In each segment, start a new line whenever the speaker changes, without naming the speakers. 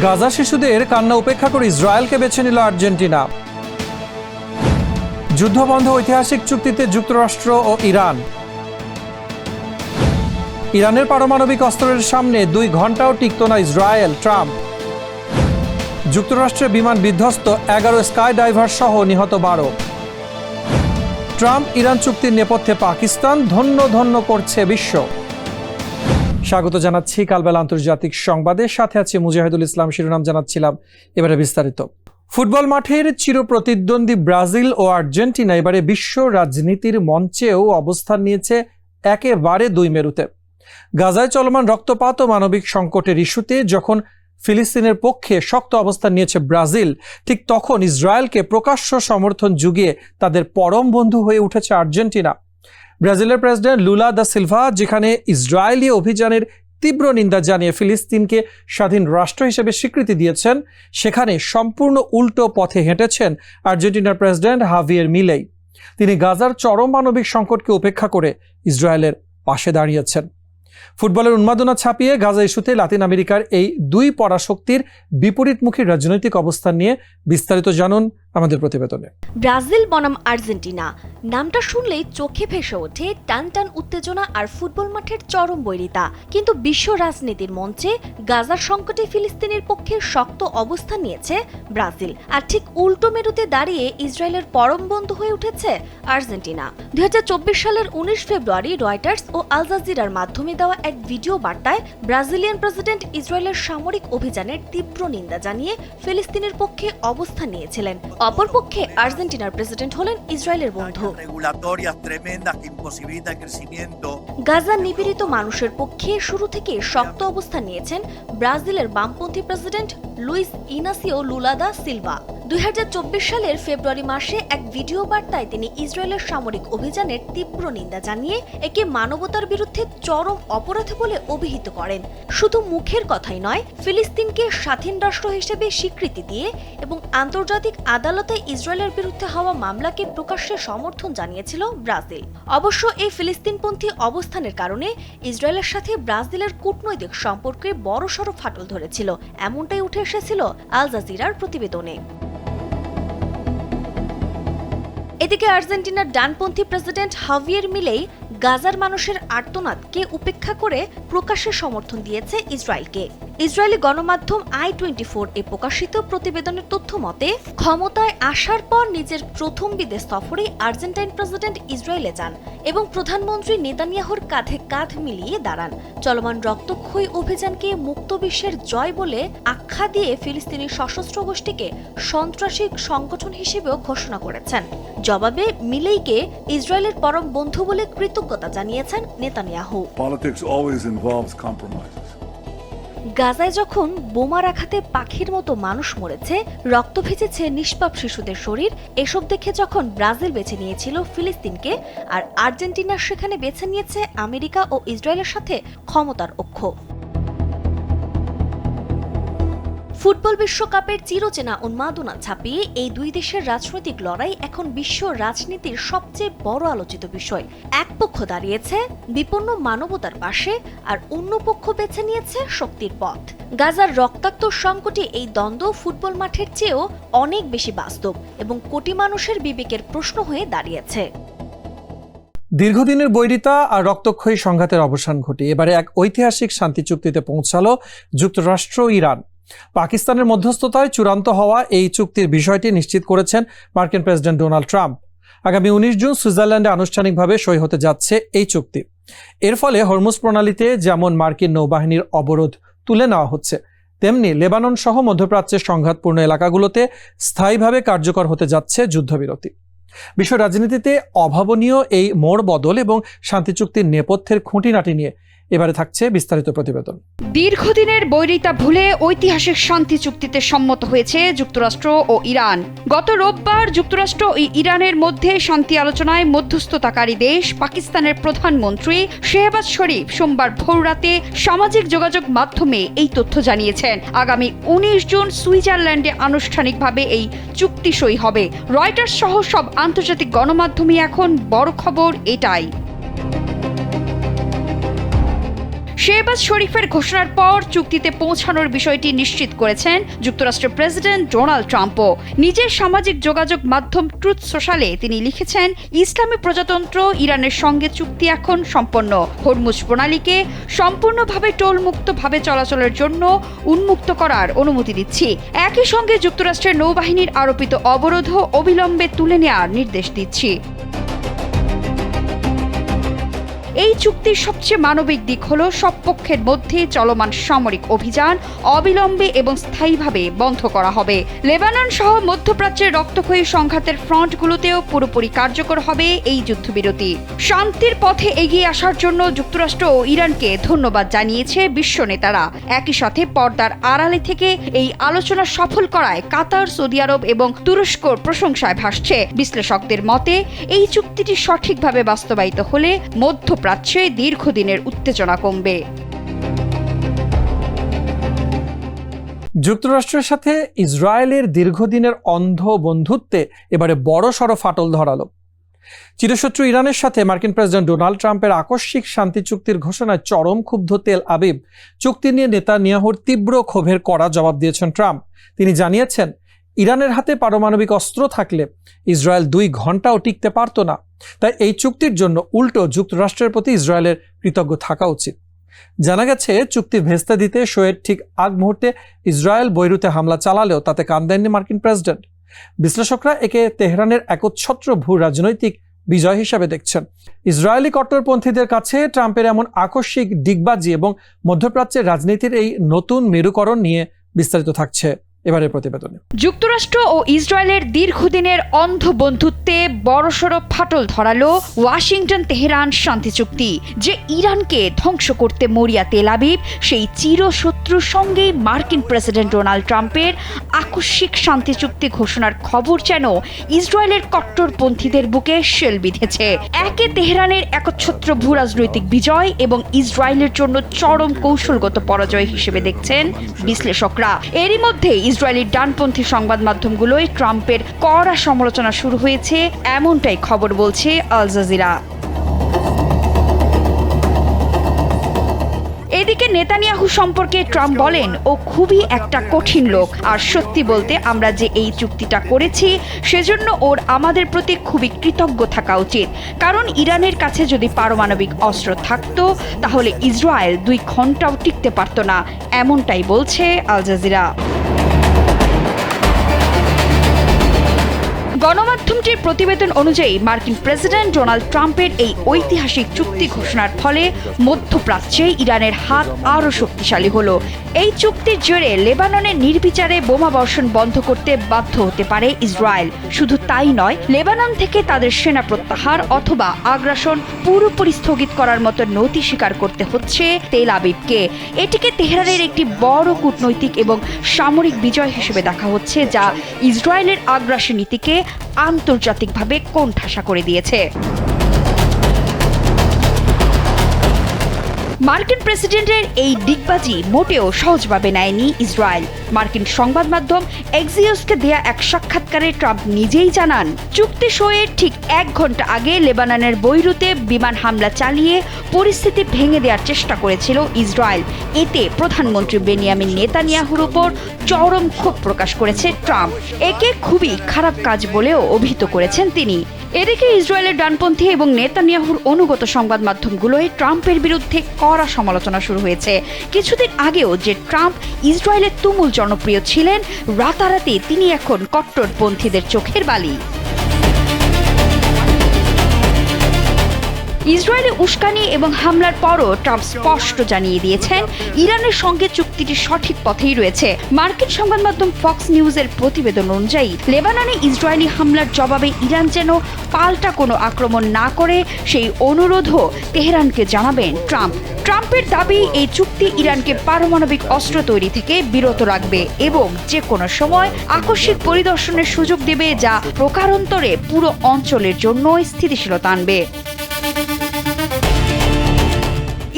গাজা শিশুদের কান্না উপেক্ষা করে ইসরায়েলকে বেছে নিল আর্জেন্টিনা। যুদ্ধবন্ধ ঐতিহাসিক চুক্তিতে যুক্তরাষ্ট্র ও ইরান। ইরানের পারমাণবিক অস্ত্রের সামনে 2 ঘন্টাও টিকত না ইসরায়েল, ট্রাম্প। যুক্তরাষ্ট্রের বিমান বিধ্বস্ত, 11 স্কাই ডাইভার সহ নিহত 12। ট্রাম্প ইরান চুক্তির নেপথ্যে পাকিস্তান, ধন্য ধন্য করছে বিশ্ব। স্বাগত জানাচ্ছি কালবেলা আন্তর্জাতিক সংবাদে, সাথে আছে মুজাহিদুল ইসলাম। শিরোনাম জানাচ্ছিলাম, এবারে বিস্তারিত। ফুটবল মাঠের চিরপ্রতিদ্বন্দ্বী ব্রাজিল ও আর্জেন্টিনা এবারে বিশ্ব রাজনীতির মঞ্চেও অবস্থান নিয়েছে একেবারে 2 মেরুতে। গাজায় চলমান রক্তপাত ও মানবিক সংকটের ইস্যুতে যখন ফিলিস্তিনের পক্ষে শক্ত অবস্থান নিয়েছে ব্রাজিল, ঠিক তখন ইসরায়েলকে প্রকাশ্য সমর্থন জুগিয়ে তাদের পরম বন্ধু হয়ে উঠেছে আর্জেন্টিনা। ব্রাজিলের প্রেসিডেন্ট লুলা দা সিলভা যেখানে ইসরায়েলি অভিযানের তীব্র নিন্দা জানিয়ে ফিলিস্তিনকে স্বাধীন রাষ্ট্র হিসেবে স্বীকৃতি দিয়েছেন, সেখানে সম্পূর্ণ উল্টো পথে হেঁটেছেন আর্জেন্টিনার প্রেসিডেন্ট হাভিয়ের মিলেই। তিনি গাজার চরম মানবিক সংকটকে উপেক্ষা করে ইসরায়েলের পাশে দাঁড়িয়েছেন। ফুটবলের উন্মাদনা ছাপিয়ে গাজা ইস্যুতে লাতিন আমেরিকার এই 2 পরাশক্তির বিপরীতমুখী রাজনৈতিক অবস্থান নিয়ে বিস্তারিত জানুন আমাদের প্রতিবেদনে।
ব্রাজিল বনাম আর্জেন্টিনা নামটা শুনলেই চোখে ভেসে ওঠে টান টান উত্তেজনা আর ফুটবল মাঠের চরম বৈরিতা। কিন্তু বিশ্ব রাজনীতির মঞ্চে গাজার সংকটে ফিলিস্তিনের পক্ষে শক্ত অবস্থান নিয়েছে ব্রাজিল, আর ঠিক উল্টো মেরুতে দাঁড়িয়ে ইসরায়েলের পরম বন্ধু হয়ে উঠেছে আর্জেন্টিনা। 2024 সালের 19 ফেব্রুয়ারি রয়টার্স ও আল জাজিরার মাধ্যমে দেওয়া এক ভিডিও বার্তায় ব্রাজিলিয়ান প্রেসিডেন্ট ইসরায়েলের সামরিক অভিযানের তীব্র নিন্দা জানিয়ে ফিলিস্তিনের পক্ষে অবস্থান নিয়েছিলেন। অপরপক্ষে আর্জেন্টিনার প্রেসিডেন্ট হলেন ইসরায়েলের বন্ধু। গাজার নিপীড়িত মানুষের পক্ষে শুরু থেকে শক্ত অবস্থান নিয়েছেন ব্রাজিলের বামপন্থী president Luiz Inacio Lula da Silva. 2024 সালের ফেব্রুয়ারি মাসে এক ভিডিও বার্তায় তিনি ইসরায়েলের সামরিক অভিযানের তীব্র নিন্দা জানিয়ে একে মানবতার বিরুদ্ধে চরম অপরাধ বলে অভিহিত করেন। শুধু মুখের কথাই নয়, ফিলিস্তিনকে স্বাধীন রাষ্ট্র হিসেবে স্বীকৃতি দিয়ে এবং আন্তর্জাতিক আদালতে ইসরায়েলের বিরুদ্ধে হওয়া মামলাকে প্রকাশ্যে সমর্থন জানিয়েছিল ব্রাজিল। অবশ্য এই ফিলিস্তিনপন্থী অবস্থানের কারণে ইসরায়েলের সাথে ব্রাজিলের কূটনৈতিক সম্পর্কে বড়সড় ফাটল ধরেছিল, এমনটাই উঠে এসেছিল আল জাজিরার প্রতিবেদনে। এদিকে আর্জেন্টিনার ডানপন্থী প্রেসিডেন্ট হাভিয়ের মিলেই গাজার মানুষের আর্তনাদকে উপেক্ষা করে প্রকাশ্যে সমর্থন দিয়েছে ইসরায়েলকে। ইসরায়েলি গণমাধ্যম i24 এ প্রকাশিত প্রতিবেদনের তথ্য মতে, ক্ষমতায় আসার পর নিজের প্রথম বিদেশ সফরে আর্জেন্টাইন প্রেসিডেন্ট ইসরায়েলে যান এবং প্রধানমন্ত্রী নেতানিয়াহুর কাঁধে কাঁধ মিলিয়ে দাঁড়ান। চলমান রক্তক্ষয়ী অভিযানকে মুক্ত বিশ্বের জয় বলে আখ্যা দিয়ে ফিলিস্তিনি সশস্ত্র গোষ্ঠীকে সন্ত্রাসী সংগঠন হিসেবেও ঘোষণা করেছেন। জবাবে মিলেইকে ইসরায়েলের পরম বন্ধু বলে কৃতজ্ঞতা জানিয়েছেন নেতানিয়াহু। গাজায় যখন বোমার আঘাতে পাখির মতো মানুষ মরেছে, রক্ত ভিজেছে নিষ্পাপ শিশুদের শরীর, এসব দেখে যখন ব্রাজিল বেছে নিয়েছিল ফিলিস্তিনকে, আর আর্জেন্টিনা সেখানে বেছে নিয়েছে আমেরিকা ও ইসরায়েলের সাথে ক্ষমতার ঐক্য। ফুটবল বিশ্বকাপের চিরচেনা উন্মাদনা ছাপিয়ে এই 2 দেশের রাজনৈতিক লড়াই এখন বিশ্ব রাজনীতির সবচেয়ে বড় আলোচিত বিষয়। এক পক্ষ দাঁড়িয়েছে বিপন্ন মানবতার পাশে, আর অন্য পক্ষ বেছে নিয়েছে শক্তির পথ। গাজার রক্তাক্ত সংকটে এই দ্বন্দ্ব ফুটবল মাঠের চেয়েও অনেক বেশি বাস্তব এবং কোটি মানুষের বিবেকের প্রশ্ন হয়ে দাঁড়িয়েছে।
দীর্ঘদিনের বৈরিতা আর রক্তক্ষয়ী সংঘাতের অবসান ঘটিয়ে এবারে এক ঐতিহাসিক শান্তি চুক্তিতে পৌঁছালো যুক্তরাষ্ট্র ও ইরান। পাকিস্তানের মধ্যস্থতায় চূড়ান্ত হওয়া এই চুক্তির বিষয়টি নিশ্চিত করেছেন মার্কিন প্রেসিডেন্ট ডোনাল্ড ট্রাম্প। আগামী 19 জুন সুইজারল্যান্ডে আনুষ্ঠানিকভাবে সই হতে যাচ্ছে এই চুক্তি। এর ফলে হরমুজ প্রণালীতে যেমন মার্কিন নৌবাহিনীর অবরোধ তুলে নেওয়া হচ্ছে, তেমনি লেবানন সহ মধ্যপ্রাচ্যের সংঘাতপূর্ণ এলাকাগুলোতে স্থায়ীভাবে কার্যকর হতে যাচ্ছে যুদ্ধবিরতি। বিশ্ব রাজনীতিতে অভাবনীয় এই মোড় বদল এবং শান্তি চুক্তির নেপথ্যের খুঁটিনাটি নিয়ে এবারে থাকছে বিস্তারিত প্রতিবেদন।
দীর্ঘদিনের বৈরিতা ভুলে ঐতিহাসিক শান্তি চুক্তিতে সম্মত হয়েছে যুক্তরাষ্ট্র ও ইরান। গত রোববার যুক্তরাষ্ট্র ও ইরানের মধ্যে শান্তি আলোচনায় মধ্যস্থতাকারী দেশ পাকিস্তানের প্রধানমন্ত্রী শেহবাজ শরীফ সোমবার ভোররাতে সামাজিক যোগাযোগ মাধ্যমে এই তথ্য জানিয়েছেন। আগামী 19 জুন সুইজারল্যান্ডে আনুষ্ঠানিকভাবে এই চুক্তি সই হবে। রয়টার্স সহ সব আন্তর্জাতিক গণমাধ্যমে এখন বড় খবর এটাই। শেহবাজ শরীফের ঘোষণার পর চুক্তিতে পৌঁছানোর বিষয়টি নিশ্চিত করেছেন যুক্তরাষ্ট্রের প্রেসিডেন্ট ডোনাল্ড ট্রাম্পও। নিজের সামাজিক যোগাযোগ মাধ্যম ট্রুথ সোশ্যালে তিনি লিখেছেন, ইসলামী প্রজাতন্ত্র ইরানের সঙ্গে চুক্তি এখন সম্পন্ন। হরমুজ প্রণালীকে সম্পূর্ণভাবে টোলমুক্তভাবে চলাচলের জন্য উন্মুক্ত করার অনুমতি দিচ্ছি। একই সঙ্গে যুক্তরাষ্ট্রের নৌবাহিনীর আরোপিত অবরোধও অবিলম্বে তুলে নেওয়ার নির্দেশ দিচ্ছি। এই চুক্তির সবচেয়ে মানবিক দিক হল সব পক্ষের মধ্যে চলমান সামরিক অভিযান অবিলম্বে এবং স্থায়ীভাবে বন্ধ করা হবে। লেবানন সহ মধ্যপ্রাচ্যের রক্তক্ষয়ী সংঘাতের ফ্রন্টগুলোতেও পুরোপুরি কার্যকর হবে এই যুদ্ধবিরতি। শান্তির পথে এগিয়ে আসার জন্য যুক্তরাষ্ট্র ও ইরানকে ধন্যবাদ জানিয়েছে বিশ্ব নেতারা। একই সাথে পর্দার আড়ালে থেকে এই আলোচনা সফল করায় কাতার, সৌদি আরব এবং তুরস্কর প্রশংসায় ভাসছে। বিশ্লেষকদের মতে এই চুক্তিটি সঠিকভাবে বাস্তবায়িত হলে মধ্যপ্রাচ্যে দীর্ঘদিনের উত্তেজনা কমবে।
যুক্তরাষ্ট্রের সাথে ইসরায়েলের দীর্ঘদিনের অন্ধ বন্ধুত্বে এবারে বড়সড় ফাটল ধরালো। চিরশত্রু ইরানের সাথে মার্কিন প্রেসিডেন্ট ডোনাল্ড ট্রাম্পের আকস্মিক শান্তি চুক্তির ঘোষণায় চরম ক্ষুব্ধ তেল আবিব। চুক্তি নিয়ে নেতানিয়াহুর তীব্র ক্ষোভের কড়া জবাব দিয়েছেন ট্রাম্প। তিনি জানিয়েছেন, ইরানের হাতে পারমাণবিক অস্ত্র থাকলে ইসরায়েল 2 ঘন্টাও টিকতে পারত না। তাই এই চুক্তির জন্য উল্টো যুক্তরাষ্ট্রের প্রতি ইসরায়েলের কৃতজ্ঞ থাকা উচিত। জানা গেছে, চুক্তি ভেস্তে দিতে শোয়ের ঠিক আগ মুহূর্তে ইসরায়েল বৈরুতে হামলা চালালেও তাতে কান দেননি মার্কিন প্রেসিডেন্ট। বিশ্লেষকরা একে তেহরানের একচ্ছত্র ভূ রাজনৈতিক বিজয় হিসাবে দেখছেন। ইসরায়েলি কট্টরপন্থীদের কাছে ট্রাম্পের এমন আকস্মিক ডিগবাজি এবং মধ্যপ্রাচ্যের রাজনীতির এই নতুন মেরুকরণ নিয়ে বিস্তারিত থাকছে এবারের প্রতিবেদনে।
যুক্তরাষ্ট্র ও ইসরায়েলের দীর্ঘদিনের অন্ধ বন্ধুত্বে বড়সড় ফাটল ধরালো ওয়াশিংটন তেহরান শান্তি চুক্তি। যে ইরানকে ধ্বংস করতে মরিয়া তেল আবিব, সেই চিরশত্রুর সঙ্গে মার্কিন প্রেসিডেন্ট ডোনাল্ড ট্রাম্পের আকস্মিক শান্তি চুক্তি ঘোষণার খবর যেন ইসরায়েলের কট্টরপন্থীদের বুকে শেল বিঁধেছে। একে তেহরানের একচ্ছত্র ভূ রাজনৈতিক বিজয় এবং ইসরায়েলের জন্য চরম কৌশলগত পরাজয় হিসেবে দেখছেন বিশ্লেষকরা। এরই মধ্যে ইসরায়েলি ডানপন্থী সংবাদ মাধ্যমগুলোয় ট্রাম্পের কড়া সমালোচনা শুরু হয়েছে, এমনটাই খবর বলছে আল জাজিরা। এদিকে নেতানিয়াহু সম্পর্কে ট্রাম্প বলেন, ও খুবই একটা কঠিন লোক, আর সত্যি বলতে আমরা যে এই চুক্তিটা করেছি সেজন্য ওর আমাদের প্রতি খুবই কৃতজ্ঞ থাকা উচিত। কারণ ইরানের কাছে যদি পারমাণবিক অস্ত্র থাকতো তাহলে ইসরায়েল 2 ঘন্টাও টিকতে পারত না, এমনটাই বলছে আল জাজিরা। গণমাধ্যমটির প্রতিবেদন অনুযায়ী মার্কিন প্রেসিডেন্ট ডোনাল্ড ট্রাম্পের এই ঐতিহাসিক চুক্তি ঘোষণার ফলে মধ্যপ্রাচ্যে ইরানের হাত আরও শক্তিশালী হলো। এই চুক্তির জেরে লেবাননে নির্বিচারে বোমা বর্ষণ বন্ধ করতে বাধ্য হতে পারে ইসরায়েল। শুধু তাই নয়, লেবানন থেকে তাদের সেনা প্রত্যাহার অথবা আগ্রাসন পুরোপুরি স্থগিত করার মতো নথি স্বীকার করতে হচ্ছে তেল আবিবকে। এটিকে তেহরানের একটি বড় কূটনৈতিক এবং সামরিক বিজয় হিসেবে দেখা হচ্ছে, যা ইসরায়েলের আগ্রাসী নীতিকে আন্তর্জাতিকভাবে কোণঠাসা করে দিয়েছে। মার্কিন প্রেসিডেন্টের এই ডিগবাজি মোটেও সহজভাবে নেয়নি ইসরায়েল। মার্কিন সংবাদ মাধ্যম এক্সিওসকে দেয়া এক সাক্ষাৎকারে ট্রাম্প নিজেই জানান, চুক্তি সইয়ের ঠিক 1 ঘন্টা আগে লেবাননের বৈরুতে বিমান হামলা চালিয়ে পরিস্থিতি ভেঙে দেওয়ার চেষ্টা করেছিল ইসরায়েল। এতে প্রধানমন্ত্রী বেনিয়ামিন নেতানিয়াহুর উপর চরম ক্ষোভ প্রকাশ করেছে ট্রাম্প। একে খুবই খারাপ কাজ বলেও অভিহিত করেছেন তিনি। এদিকে ইসরায়েলের ডানপন্থী এবং নেতানিয়াহুর অনুগত সংবাদ মাধ্যমগুলোয় ট্রাম্পের বিরুদ্ধে কড়া সমালোচনা শুরু হয়েছে। কিছুদিন আগেও যে ট্রাম্প ইসরায়েলের তুমুল জনপ্রিয় ছিলেন, রাতারাতি তিনি এখন কট্টরপন্থীদের চোখের বালি। ইসরায়েলে উস্কানি এবং হামলার পরও ট্রাম্প স্পষ্ট জানিয়ে দিয়েছেন, ইরানের সঙ্গে চুক্তিটি সঠিক পথেই রয়েছে। মার্কিন সংবাদ মাধ্যম ফক্স নিউজের প্রতিবেদন অনুযায়ী লেবাননে ইসরায়েলি হামলার জবাবে ইরান যেন পাল্টা কোনো আক্রমণ না করে সেই অনুরোধও তেহরানকে জানাবেন ট্রাম্প। ট্রাম্পের দাবি, এই চুক্তি ইরানকে পারমাণবিক অস্ত্র তৈরি থেকে বিরত রাখবে এবং যে কোনো সময় আকস্মিক পরিদর্শনের সুযোগ দেবে, যা প্রকারান্তরে পুরো অঞ্চলের জন্য স্থিতিশীলতা আনবে।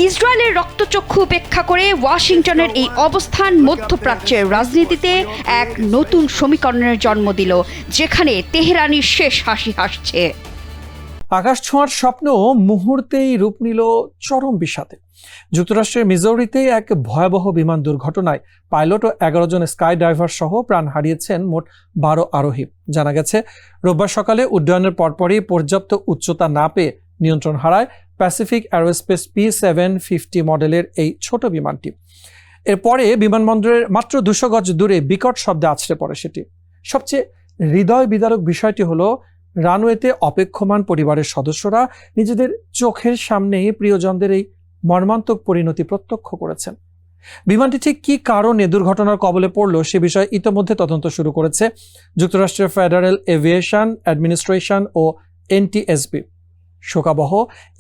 ইসরায়েলের রক্তচক্ষু উপেক্ষা করে ওয়াশিংটনের এই অবস্থান মধ্যপ্রাচ্যের রাজনীতিতে এক নতুন সমীকরণের জন্ম দিল, যেখানে তেহরানি শেষ হাসি হাসছে।
আকাশ ছোঁয়ার স্বপ্ন মুহূর্তেই রূপ নিল চরম বিষাদে। যুক্তরাষ্ট্রের মিজৌরিতে এক ভয়াবহ বিমান দুর্ঘটনায় পাইলট ও 11 জন স্কাই ডাইভার সহ প্রাণ হারিয়েছেন মোট 12 আরোহী। জানা গেছে, রোববার সকালে উড্ডয়নের পরপরই পর্যাপ্ত উচ্চতা না পেয়ে নিয়ন্ত্রণ হারায় প্যাসিফিক অ্যারোস্পেস P750 মডেলের এই ছোট বিমানটি। এরপরে বিমানবন্দরের মাত্র 200 গজ দূরে বিকট শব্দে আছড়ে পড়ে সেটি। সবচেয়ে হৃদয় বিদারক বিষয়টি হলো, রানওয়েতে অপেক্ষমান পরিবারের সদস্যরা নিজেদের চোখের সামনেই প্রিয়জনদের এই মর্মান্তক পরিণতি প্রত্যক্ষ করেছেন। বিমানটি ঠিক কী কারণে দুর্ঘটনার কবলে পড়ল সে বিষয়ে ইতোমধ্যে তদন্ত শুরু করেছে যুক্তরাষ্ট্রের ফেডারেল এভিয়েশন অ্যাডমিনিস্ট্রেশন ও NTSB। শোকাবহ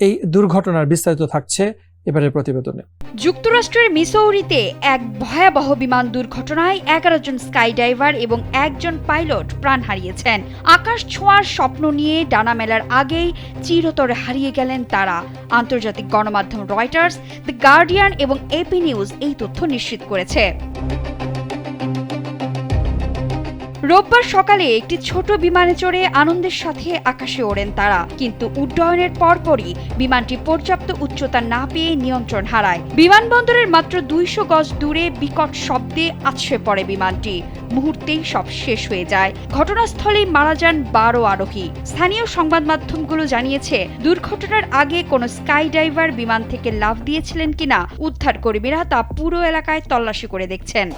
এই দুর্ঘটনার বিস্তারিত থাকছে এবারের প্রতিবেদনে।
যুক্তরাষ্ট্রের মিসৌরিতে এক ভয়াবহ বিমান দুর্ঘটনায় 11 জন স্কাই ডাইভার এবং 1 জন পাইলট প্রাণ হারিয়েছেন। আকাশ ছোঁয়ার স্বপ্ন নিয়ে ডানা মেলার আগেই চিরতরে হারিয়ে গেলেন তারা। আন্তর্জাতিক গণমাধ্যম রয়টার্স, দ্য গার্ডিয়ান এবং AP নিউজ এই তথ্য নিশ্চিত করেছে। রোববার সকালে একটি ছোট বিমানে চড়ে আনন্দের সাথে আকাশে ওড়েন তারা, কিন্তু উড্ডয়নের পরপরই বিমানটি পর্যাপ্ত উচ্চতা না পেয়ে নিয়ন্ত্রণ হারায়। বিমানবন্দরের মাত্র 200 গজ দূরে বিকট শব্দে আছড়ে পড়ে বিমানটি। মুহূর্তেই সব শেষ হয়ে যায়। ঘটনাস্থলেই মারা যান 12 আরোহী। স্থানীয় সংবাদ মাধ্যমগুলো জানিয়েছে, দুর্ঘটনার আগে কোনো স্কাই ডাইভার বিমান থেকে লাফ দিয়েছিলেন কিনা উদ্ধারকর্মীরা তা পুরো এলাকায় তল্লাশি করে দেখছেন।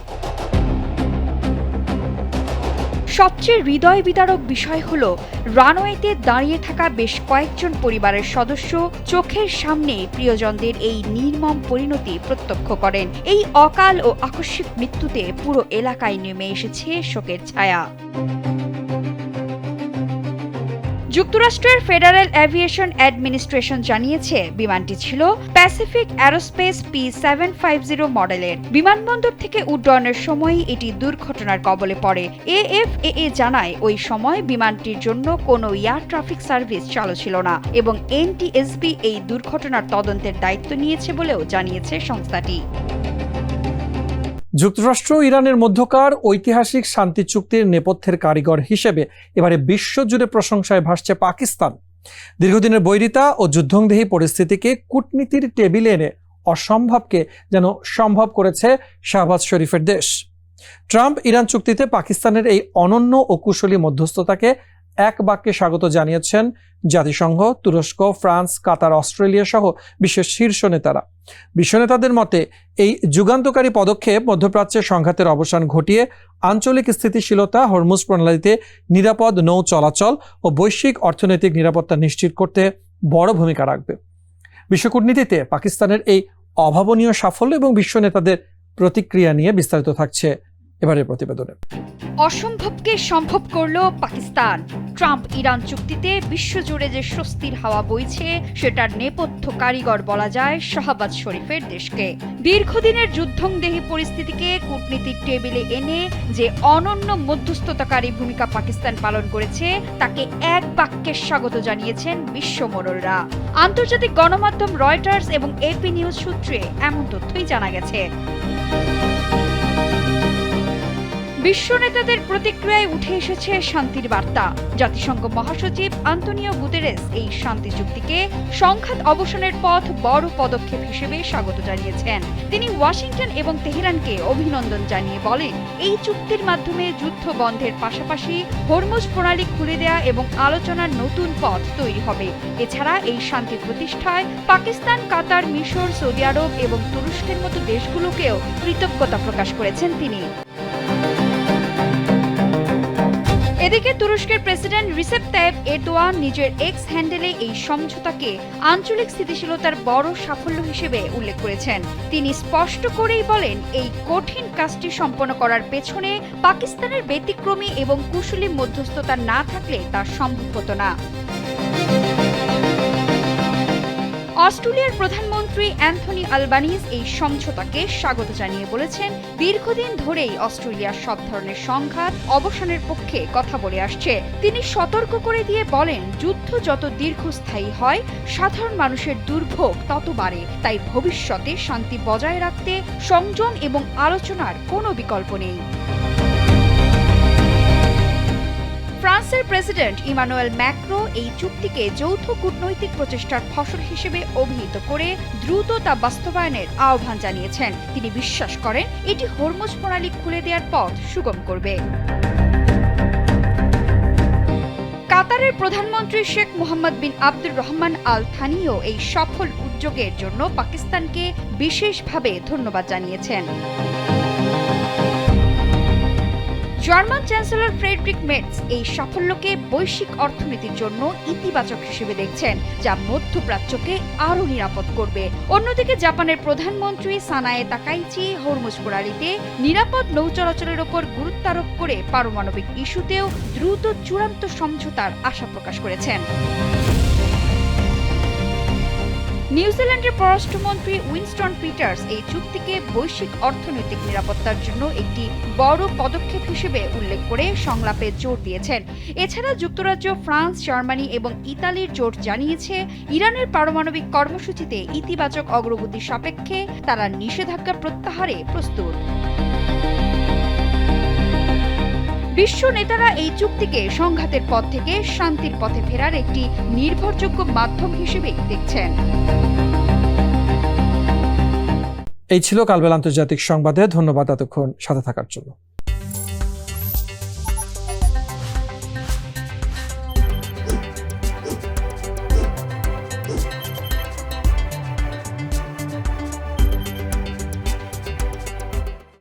সবচেয়ে হৃদয় বিদারক বিষয় হলো, রানওয়েতে দাঁড়িয়ে থাকা বেশ কয়েকজন পরিবারের সদস্য চোখের সামনে প্রিয়জনদের এই নির্মম পরিণতি প্রত্যক্ষ করেন। এই অকাল ও আকস্মিক মৃত্যুতে পুরো এলাকায় নেমে এসেছে শোকের ছায়া। যুক্তরাষ্ট্রের ফেডারেল এভিয়েশন অ্যাডমিনিস্ট্রেশন জানিয়েছে, বিমানটি ছিল প্যাসিফিক অ্যারোস্পেস P750 মডেলের। বিমানবন্দর থেকে উড্ডয়নের সময় এটি দুর্ঘটনার কবলে পড়ে। AFAA জানায়, ওই সময় বিমানটির জন্য কোনো এয়ার ট্রাফিক সার্ভিস চালু ছিল না এবং NTSB এই দুর্ঘটনার তদন্তের দায়িত্ব নিয়েছে বলেও জানিয়েছে সংস্থাটি।
যুক্তরাষ্ট্র ও ইরানের মধ্যকার ঐতিহাসিক শান্তি চুক্তির নেপথ্যের কারিগর হিসেবে এবারে বিশ্বজুড়ে প্রশংসায় ভাসছে পাকিস্তান। দীর্ঘদিনের বৈরিতা ও যুদ্ধংদেহী পরিস্থিতিকে কূটনীতির টেবিলে এনে অসম্ভবকে যেন সম্ভব করেছে শাহবাজ শরীফের দেশ। ট্রাম্প ইরান চুক্তিতে পাকিস্তানের এই অনন্য ও কুশলী মধ্যস্থতাকে এক বাক্যে স্বাগত জানিয়েছেন জাতিসংঘ, তুরস্ক, ফ্রান্স, কাতার, অস্ট্রেলিয়া সহ বিশ্বের শীর্ষ নেতারা। বিশ্ব নেতাদের মতে এই যুগান্তকারী পদক্ষেপ মধ্যপ্রাচ্যের সংঘাতের অবসান ঘটিয়ে আঞ্চলিক স্থিতিশীলতা, হরমুজ প্রণালীতে নিরাপদ নৌ চলাচল ও বৈশ্বিক অর্থনৈতিক নিরাপত্তা নিশ্চিত করতে বড় ভূমিকা রাখবে। বিশ্ব কূটনীতিতে পাকিস্তানের এই অভাবনীয় সাফল্য এবং বিশ্ব নেতাদের প্রতিক্রিয়া নিয়ে বিস্তারিত থাকছে এবারের প্রতিবেদনে।
অসম্ভবকে সম্ভব করল পাকিস্তান। ট্রাম্প ইরান চুক্তিতে বিশ্বজুড়ে যে স্বস্তির হাওয়া বইছে, সেটার নেপথ্য কারিগর বলা যায় শাহবাজ শরীফের দেশকে। দীর্ঘদিনের যুদ্ধংদেহী পরিস্থিতিকে কূটনীতির টেবিলে এনে যে অনন্য মধ্যস্থতাকারী ভূমিকা পাকিস্তান পালন করেছে, তাকে এক বাক্যে স্বাগত জানিয়েছেন বিশ্ব মোড়লরা। আন্তর্জাতিক গণমাধ্যম রয়টার্স এবং AP নিউজ সূত্রে এমন তথ্যই জানা গেছে। বিশ্ব নেতাদের প্রতিক্রিয়ায় উঠে এসেছে শান্তির বার্তা। জাতিসংঘ মহাসচিব আন্তোনিও গুতেরেস এই শান্তি চুক্তিকে সংঘাত অবসানের পথ বড় পদক্ষেপ হিসেবে স্বাগত জানিয়েছেন। তিনি ওয়াশিংটন এবং তেহরানকে অভিনন্দন জানিয়ে বলেন, এই চুক্তির মাধ্যমে যুদ্ধ বন্ধের পাশাপাশি হরমুজ প্রণালী খুলে দেয়া এবং আলোচনার নতুন পথ তৈরি হবে। এছাড়া এই শান্তি প্রতিষ্ঠায় পাকিস্তান, কাতার, মিশর, সৌদি আরব এবং তুরস্কের মতো দেশগুলোকেও কৃতজ্ঞতা প্রকাশ করেছেন তিনি। এদিকে তুরস্কের প্রেসিডেন্ট রিসেপ তাইয়েপ এরদোয়ান নিজের এক্স হ্যান্ডেলে এই সমঝোতাকে আঞ্চলিক স্থিতিশীলতার বড় সাফল্য হিসেবে উল্লেখ করেছেন। তিনি স্পষ্ট করেই বলেন, এই কঠিন কাজটি সম্পন্ন করার পেছনে পাকিস্তানের ব্যতিক্রমী এবং কুশলী মধ্যস্থতা না থাকলে তা সম্ভব হতো না। অস্ট্রেলিয়ার প্রধানমন্ত্রী অ্যান্থনি আলবানিজ এই সমঝোতাকে স্বাগত জানিয়ে বলেছেন, দীর্ঘদিন ধরেই অস্ট্রেলিয়ার সব ধরনের সংঘাত অবসানের পক্ষে কথা বলে আসছে। তিনি সতর্ক করে দিয়ে বলেন, যুদ্ধ যত দীর্ঘস্থায়ী হয়, সাধারণ মানুষের দুর্ভোগ তত বাড়ে। তাই ভবিষ্যতে শান্তি বজায় রাখতে সংযম এবং আলোচনার কোনো বিকল্প নেই। ফ্রান্সের প্রেসিডেন্ট ইমানুয়েল ম্যাক্রো এই চুক্তিকে যৌথ কূটনৈতিক প্রচেষ্টার ফসল হিসেবে অভিহিত করে দ্রুত তা বাস্তবায়নের আহ্বান জানিয়েছেন। তিনি বিশ্বাস করেন এটি হরমুজ প্রণালী খুলে দেওয়ার পথ সুগম করবে। কাতারের প্রধানমন্ত্রী শেখ মোহাম্মদ বিন আব্দুর রহমান আল থানিও এই সফল উদ্যোগের জন্য পাকিস্তানকে বিশেষভাবে ধন্যবাদ জানিয়েছেন। জার্মান চ্যান্সেলর ফ্রেডরিক মেটস এই সাফল্যকে বৈশ্বিক অর্থনীতির জন্য ইতিবাচক হিসেবে দেখছেন, যা মধ্যপ্রাচ্যকে আরও নিরাপদ করবে। অন্যদিকে জাপানের প্রধানমন্ত্রী সানায়ে তাকাইচি হরমুজ প্রণালীতে নিরাপদ নৌ চলাচলের ওপর গুরুত্ব আরোপ করে পারমাণবিক ইস্যুতেও দ্রুত চূড়ান্ত সমঝোতার আশা প্রকাশ করেছেন। নিউজিল্যান্ডের পররাষ্ট্রমন্ত্রী উইনস্টন পিটার্স এই চুক্তিকে বৈশ্বিক অর্থনৈতিক নিরাপত্তার জন্য একটি বড় পদক্ষেপ হিসেবে উল্লেখ করে সংলাপে জোর দিয়েছেন। এছাড়া যুক্তরাজ্য, ফ্রান্স, জার্মানি এবং ইতালির জোট জানিয়েছে ইরানের পারমাণবিক কর্মসূচিতে ইতিবাচক অগ্রগতি সাপেক্ষে তারা নিষেধাজ্ঞা প্রত্যাহারে প্রস্তুত। বিশ্ব নেতারা এই চুক্তিকে সংঘাতের পথ থেকে শান্তির পথে ফেরার একটি নির্ভরযোগ্য মাধ্যম হিসেবেই দেখছেন।
এই ছিল কালবেলা আন্তর্জাতিক সংবাদে। ধন্যবাদ এতক্ষণ সাথে থাকার জন্য।